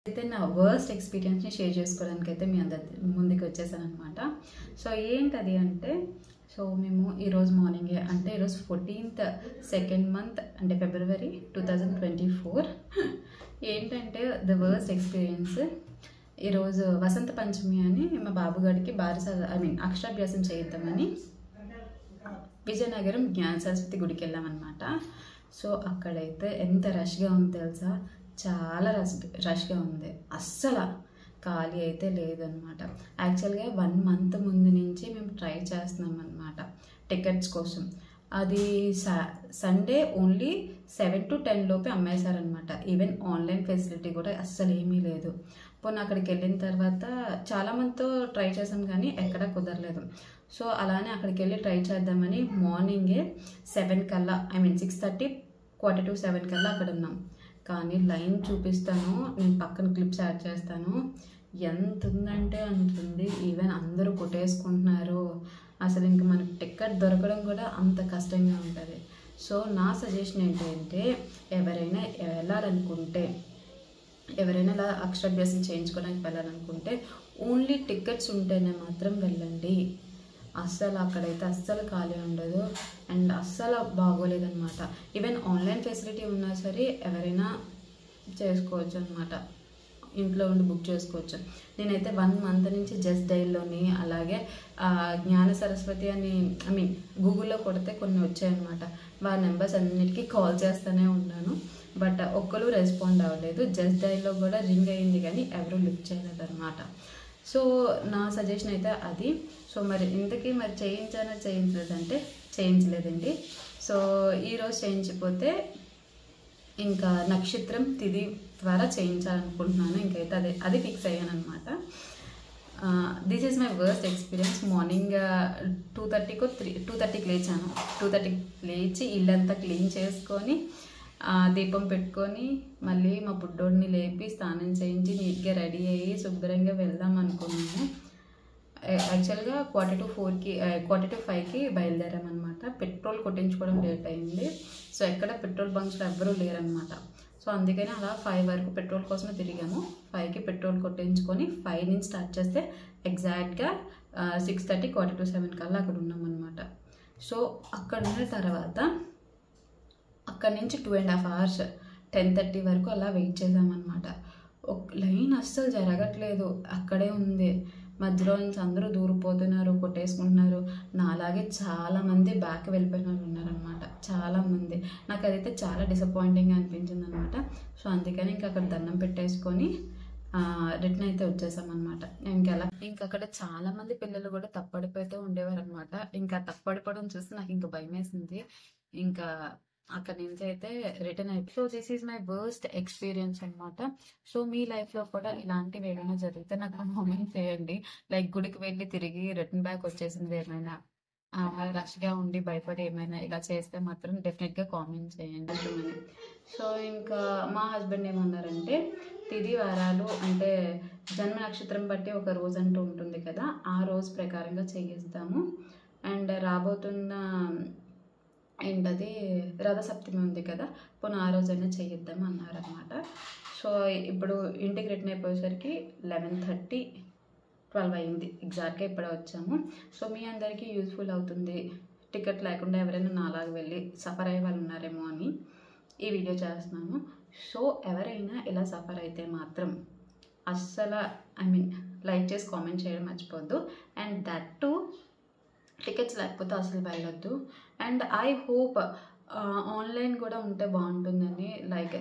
అయితే నా వర్స్ట్ ఎక్స్పీరియన్స్ని షేర్ చేసుకోవడానికి అయితే మీ అందరి ముందుకు వచ్చేసాను అనమాట. సో ఏంటది అంటే, సో మేము ఈరోజు మార్నింగే అంటే ఈరోజు 14th సెకండ్ మంత్ అంటే ఫిబ్రవరి 2024. ఏంటంటే ద వర్స్ట్ ఎక్స్పీరియన్స్, ఈరోజు వసంత పంచమి అని మా బాబుగాడికి అక్షరాభ్యాసం చేయిద్దామని విజయనగరం జ్ఞాన సరస్వతి గుడికి వెళ్ళామన్నమాట. సో అక్కడైతే ఎంత రష్గా ఉంది తెలుసా, చాలా రష్గా ఉంది, అస్సలు ఖాళీ అయితే లేదనమాట. యాక్చువల్గా 1 month ముందు నుంచి మేము ట్రై చేస్తున్నాం అనమాట టికెట్స్ కోసం. అది సండే ఓన్లీ 7 to 10 లోపే అమ్మేశారనమాట. ఈవెన్ ఆన్లైన్ ఫెసిలిటీ కూడా అస్సలు ఏమీ లేదు. పోనీ అక్కడికి వెళ్ళిన తర్వాత చాలామందితో ట్రై చేసాం కానీ ఎక్కడా కుదరలేదు. సో అలానే అక్కడికి వెళ్ళి ట్రై చేద్దామని మార్నింగే 7 కల్లా 6:30 7 కల్లా అక్కడ ఉన్నాం. కానీ లైన్ చూపిస్తాను, నేను పక్కన క్లిప్స్ యాడ్ చేస్తాను, ఎంత ఉందంటే అంత ఉంది. ఈవెన్ అందరూ కొట్టేసుకుంటున్నారు. అసలు ఇంక మనకు టికెట్ దొరకడం కూడా అంత కష్టంగా ఉంటుంది. సో నా సజెషన్ ఏంటంటే, ఎవరైనా వెళ్ళాలనుకుంటే, ఎవరైనా ఇలా అక్షరాభ్యాసం చేయించుకోవడానికి వెళ్ళాలనుకుంటే ఓన్లీ టికెట్స్ ఉంటేనే మాత్రం వెళ్ళండి. అస్సలు అక్కడైతే అస్సలు ఖాళీ ఉండదు అండ్ అస్సలు బాగోలేదన్నమాట. ఈవెన్ ఆన్లైన్ ఫెసిలిటీ ఉన్నా సరే ఎవరైనా చేసుకోవచ్చు అనమాట, ఇంట్లో ఉండి బుక్ చేసుకోవచ్చు. నేనైతే 1 month నుంచి జస్ట్ డైల్లోని అలాగే జ్ఞాన సరస్వతి అని గూగుల్లో కొడితే కొన్ని వచ్చాయన్నమాట. వాళ్ళ నెంబర్స్ అన్నిటికీ కాల్ చేస్తూనే ఉన్నాను, బట్ ఒక్కరు రెస్పాండ్ అవ్వలేదు. జస్ట్ డైల్లో కూడా రింగ్ అయింది కానీ ఎవరూ లిఫ్ట్ చేయలేదు అనమాట. సో నా సజెషన్ అయితే అది. సో మరి ఇంతకీ చేయించలేదంటే చేయించలేదండి. సో ఈరోజు చేయించిపోతే ఇంకా నక్షత్రం తిథి ద్వారా చేయించాలనుకుంటున్నాను. ఇంకైతే అది ఫిక్స్ అయ్యాను అనమాట. This is my worst experience. Morning 2:30కి లేచాను. 2:30కి లేచి ఇల్లంతా క్లీన్ చేసుకొని దీపం పెట్టుకొని మళ్ళీ మా బుడ్డోడిని లేపి స్నానం చేయించి నీట్గా రెడీ అయ్యి శుభ్రంగా వెళ్దాం అనుకున్నాము. యాక్చువల్గా 4:45కి బయలుదేరామన్నమాట. పెట్రోల్ కొట్టించుకోవడం లేట్ అయింది. సో ఎక్కడ పెట్రోల్ బంక్స్లో ఎవ్వరూ లేరనమాట. సో అందుకని అలా 5 వరకు పెట్రోల్ కోసమే తిరిగాము. 5కి పెట్రోల్ కొట్టించుకొని 5 నుంచి స్టార్ట్ చేస్తే ఎగ్జాక్ట్గా 6:30 7 కల్లా అక్కడ ఉన్నామన్నమాట. సో అక్కడ ఉన్న తర్వాత అక్కడి నుంచి 2.5 hours 10:30 వరకు అలా వెయిట్ చేసామన్నమాట. లైన్ అస్సలు జరగట్లేదు, అక్కడే ఉంది. మధ్యలో నుంచి అందరూ దూరిపోతున్నారు, కొట్టేసుకుంటున్నారు. నాలాగే చాలామంది బ్యాక్ వెళ్ళిపోయిన వాళ్ళు ఉన్నారనమాట, చాలామంది. నాకు అదైతే చాలా డిసప్పాయింటింగ్గా అనిపించింది అనమాట. సో అందుకని ఇంకా అక్కడ దండం పెట్టేసుకొని రిటర్న్ అయితే వచ్చేసామన్నమాట. ఇంకా అక్కడ చాలామంది పిల్లలు కూడా తప్పడిపోతూ ఉండేవారు అనమాట. ఇంకా తప్పడిపోవడం చూస్తే నాకు ఇంకా భయం వేసింది. ఇంకా అక్కడి నుంచి అయితే రిటర్న్ అయిపోయి. So this is my worst experience అనమాట. సో మీ లైఫ్లో కూడా ఇలాంటివి ఏమైనా జరిగితే నాకు కామెంట్ చేయండి. లైక్ గుడికి వెళ్ళి తిరిగి రిటర్న్ బ్యాక్ వచ్చేసింది ఏమైనా, రష్గా ఉండి భయపడి ఏమైనా ఇలా చేస్తే మాత్రం డెఫినెట్గా కామెంట్ చేయండి. సో ఇంకా మా హస్బెండ్ ఏమన్నారంటే, తిథి వారాలు అంటే జన్మ నక్షత్రం బట్టి ఒక రోజు అంటూ ఉంటుంది కదా, ఆ రోజు ప్రకారంగా చేయిస్తాము. అండ్ రాబోతున్న ఏంటది రథసప్తమి ఉంది కదా, పోనీ ఆ రోజైనా చేయిద్దాం అన్నారనమాట. సో ఇప్పుడు ఇంటికి రిటర్న్ అయిపోయేసరికి 11:30 12 అయింది ఎగ్జాక్ట్గా. ఇప్పుడే వచ్చాము. సో మీ అందరికీ యూజ్ఫుల్ అవుతుంది, టికెట్ లేకుండా ఎవరైనా నాలాగా వెళ్ళి సఫర్ అయ్యే వాళ్ళు ఉన్నారేమో అని ఈ వీడియో చేస్తున్నాను. సో ఎవరైనా ఇలా సఫర్ అయితే మాత్రం అస్సలు లైక్ చేసి కామెంట్ చేయడం మర్చిపోద్దు. అండ్ దట్ టు టికెట్స్ లేకపోతే అసలు వెళ్ళొద్దు. అండ్ ఐ హోప్ ఆన్లైన్ కూడా ఉంటే బాగుంటుందని. లైక్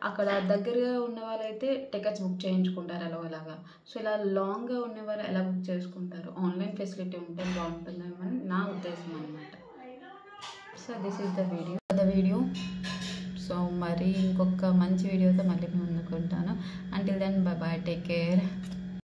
అక్కడ దగ్గరగా ఉన్న వాళ్ళైతే టికెట్స్ బుక్ చేయించుకుంటారు అలాగా. సో ఇలా లాంగ్గా ఉన్నవారు ఎలా బుక్ చేసుకుంటారు? ఆన్లైన్ ఫెసిలిటీ ఉంటే బాగుంటుందని నా ఉద్దేశం అనమాట. So this is the video. So మరి ఇంకొక మంచి వీడియోతో మళ్ళీ ముందుకుంటాను. Until then bye bye, take care.